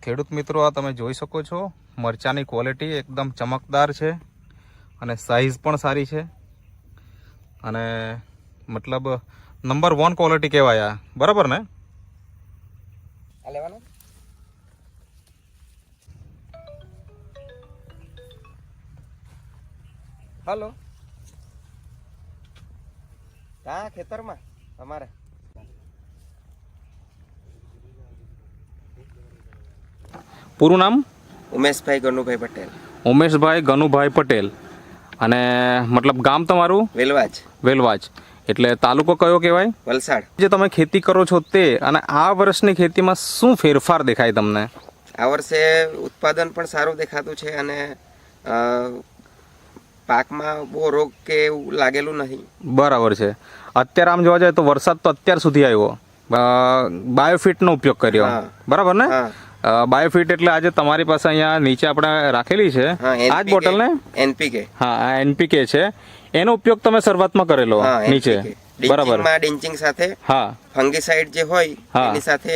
ખેડૂત મિત્રો, આ તમે જોઈ શકો છો મરચાની ક્વોલિટી એકદમ ચમકદાર છે અને સાઈઝ પણ સારી છે અને મતલબ નંબર 1 ક્વોલિટી કહેવાય આ, બરાબર ને? આ લેવાનો હલો ક્યાં ખેતરમાં તમારે પૂરું નામ? ઉમેશભાઈ ગનુભાઈ પટેલ, ઉમેશભાઈ ગનુભાઈ પટેલ. અને મતલબ ગામ તમારું? વેલવાજ, વેલવાજ. એટલે તાલુકો કયો કહેવાય? વલસાડ. જે તમે ખેતી કરો છો તે અને આ વર્ષની ખેતીમાં શું ફેરફાર દેખાય તમને? આ વર્ષે ઉત્પાદન પણ સારું દેખાતું છે અને પાકમાં બહુ રોગ કે એવું લાગેલું નહીં. બરાબર છે. અત્યારે આમ જોવા જાય તો વરસાદ તો અત્યાર સુધી આવ્યો, બાયોફિટનો ઉપયોગ કર્યો, હા. બરાબર ને? હા. બાયોફિટ એટલે આજે તમારી પાસે અહીંયા નીચે આપણે રાખેલી છે આ જ બોટલ ને? એનપીકે. હા, આ એનપીકે છે. એનો ઉપયોગ તમે શરૂઆતમાં કરેલો નીચે, બરાબર? ડિંચિંગ સાથે હા, ફંગીસાઇડ જે હોય હા. એની સાથે